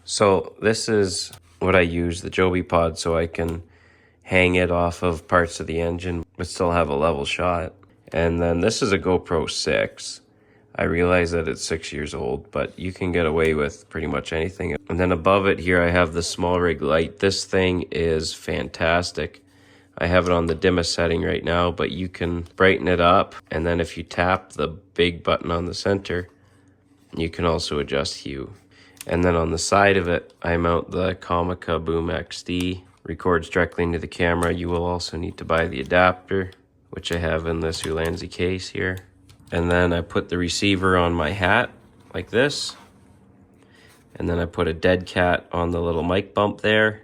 So this is what I use, the Joby pod, so I can hang it off of parts of the engine but still have a level shot. And then this is a GoPro 6. I realize that it's 6 years old, but you can get away with pretty much anything. And then above it here I have the Smallrig Light. This thing is fantastic. I have it on the dimmest setting right now, but you can brighten it up, and then if you tap the big button on the center, you can also adjust hue. And then on the side of it, I mount the Comica Boom XD. Records directly into the camera. You will also need to buy the adapter, which I have in this Smallrig case here. And then I put the receiver on my hat, like this. And then I put a dead cat on the little mic bump there.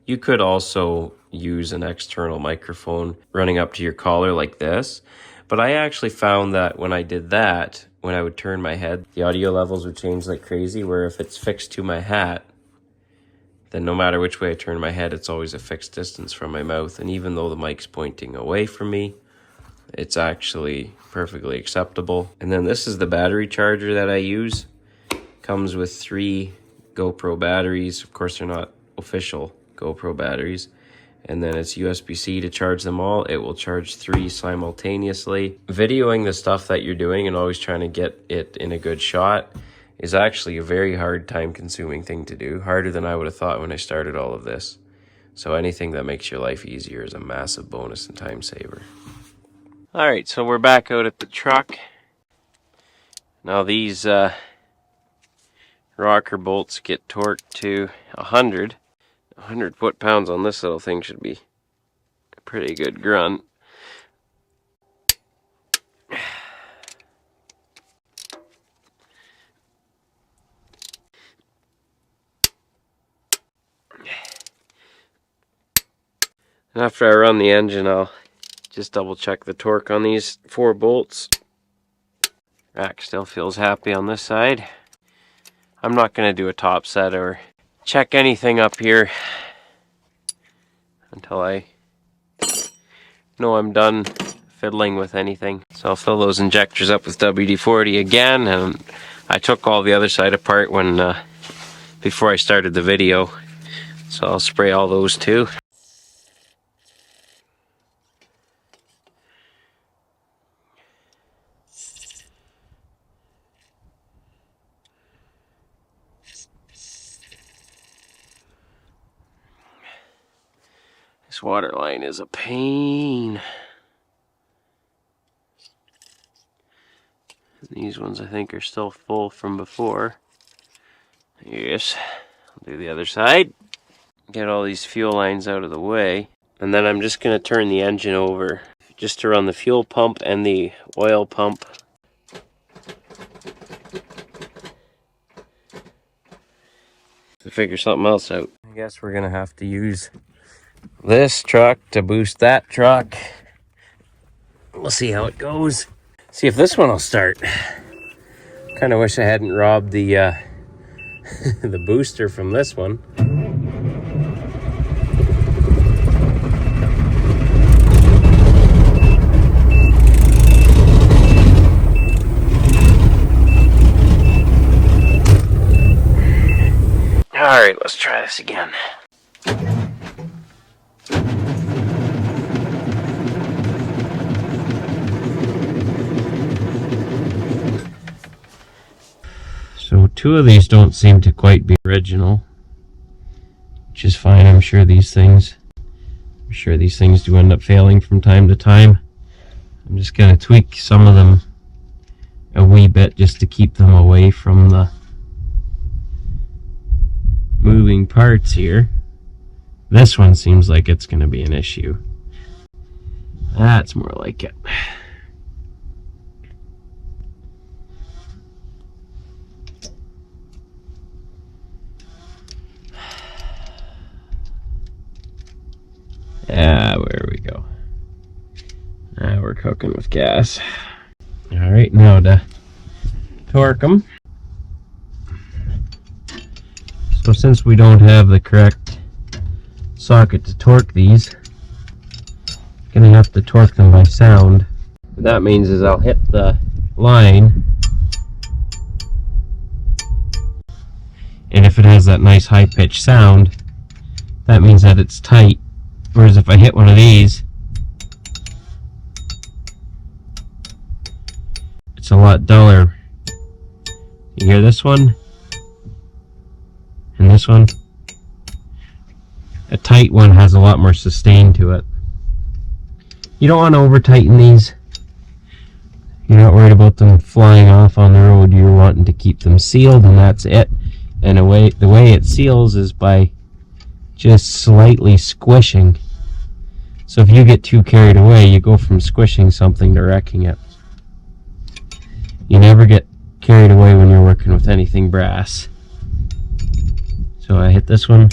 You could also use an external microphone running up to your collar like this. But I actually found that when I did that, when I would turn my head, the audio levels would change like crazy, where if it's fixed to my hat, then no matter which way I turn my head, it's always a fixed distance from my mouth. And even though the mic's pointing away from me, it's actually perfectly acceptable. And then this is the battery charger that I use. Comes with 3 GoPro batteries. Of course, they're not official GoPro batteries. And then it's USB-C to charge them all. It will charge 3 simultaneously. Videoing the stuff that you're doing and always trying to get it in a good shot is actually a very hard, time-consuming thing to do. Harder than I would have thought when I started all of this. So anything that makes your life easier is a massive bonus and time saver. Alright, so we're back out at the truck. Now these rocker bolts get torqued to 100. 100 foot-pounds on this little thing should be a pretty good grunt. And after I run the engine, I'll just double check the torque on these 4 bolts. Rack still feels happy on this side. I'm not going to do a top set or check anything up here until I know I'm done fiddling with anything. So I'll fill those injectors up with WD-40 again, and I took all the other side apart when before I started the video, so I'll spray all those too. This water line is a pain. These ones I think are still full from before. Yes, I'll do the other side. Get all these fuel lines out of the way. And then I'm just going to turn the engine over just to run the fuel pump and the oil pump. To figure something else out. I guess we're going to have to use this truck to boost that truck. We'll see how it goes. See if this one will start. Kind of wish I hadn't robbed the the booster from this one. All right, let's try this again. So 2 of these don't seem to quite be original, which is fine. I'm sure these things do end up failing from time to time. I'm just going to tweak some of them a wee bit just to keep them away from the moving parts here. This one seems like it's going to be an issue. That's more like it. Where we go. Now we're cooking with gas. Alright, now to torque them. So since we don't have the correct socket to torque these, I'm going to have to torque them by sound. What that means is I'll hit the line, and if it has that nice high-pitched sound, that means that it's tight. Whereas if I hit one of these, it's a lot duller. You hear this one? And this one? A tight one has a lot more sustain to it. You don't want to over-tighten these. You're not worried about them flying off on the road. You're wanting to keep them sealed, and that's it. And the way it seals is by just slightly squishing. So if you get too carried away, you go from squishing something to wrecking it. You never get carried away when you're working with anything brass. So I hit this one.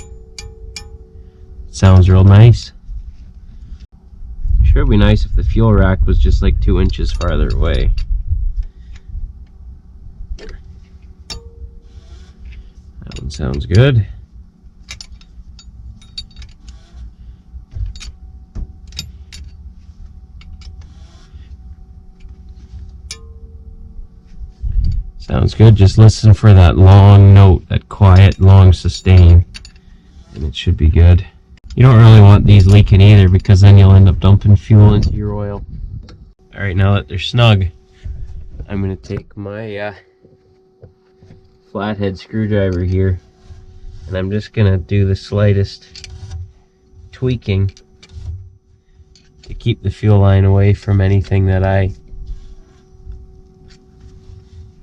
It sounds real nice. Sure, it'd be nice if the fuel rack was just like 2 inches farther away. That one sounds good. Sounds good. Just listen for that long note, that quiet, long sustain, and it should be good. You don't really want these leaking either, because then you'll end up dumping fuel into your oil. Alright, now that they're snug, I'm going to take my flathead screwdriver here, and I'm just going to do the slightest tweaking to keep the fuel line away from anything that I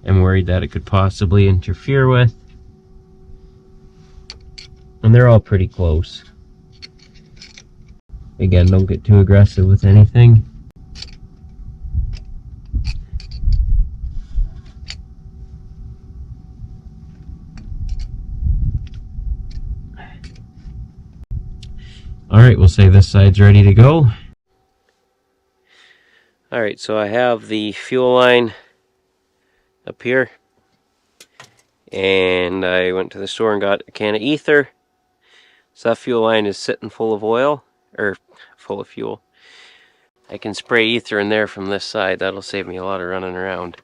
am worried that it could possibly interfere with. And they're all pretty close. Again, don't get too aggressive with anything. Alright, we'll say this side's ready to go. Alright, so I have the fuel line up here, and I went to the store and got a can of ether. So that fuel line is sitting full of oil, or full of fuel. I can spray ether in there from this side. That'll save me a lot of running around.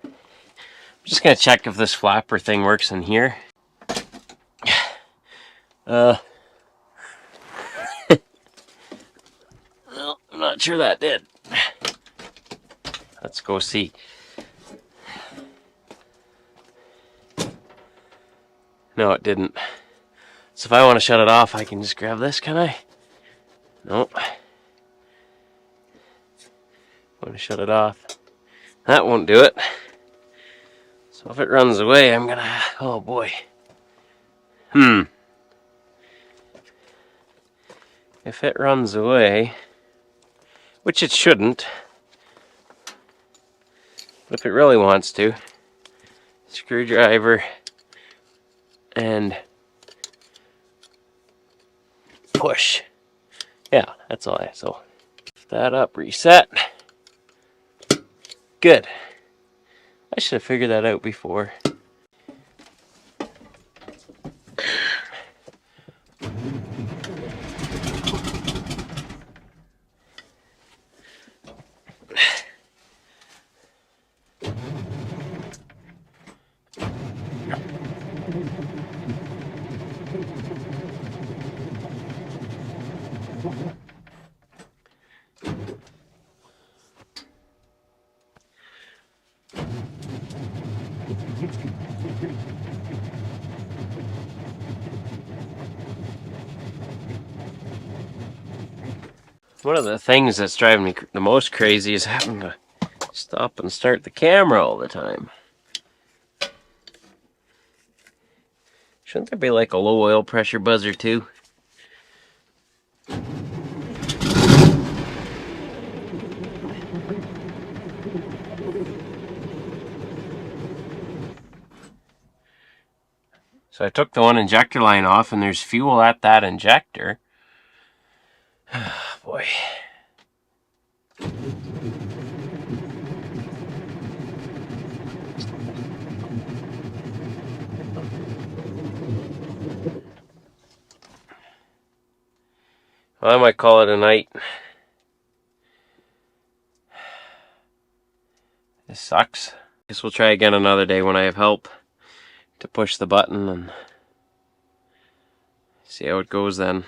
I'm just gonna check if this flapper thing works in here. Well, I'm not sure that did. Let's go see. No, it didn't. So if I want to shut it off, I can just grab this, can I? Nope. Want to shut it off. That won't do it. So if it runs away, I'm gonna... Oh boy. If it runs away, which it shouldn't, but if it really wants to, screwdriver and push. Yeah, that's all I... So lift that up, reset. Good. I should have figured that out before. One of the things that's driving me the most crazy is having to stop and start the camera all the time. Shouldn't there be like a low oil pressure buzzer too? So I took the one injector line off, and there's fuel at that injector. Boy. Well, I might call it a night. This sucks. Guess we'll try again another day when I have help to push the button and see how it goes then.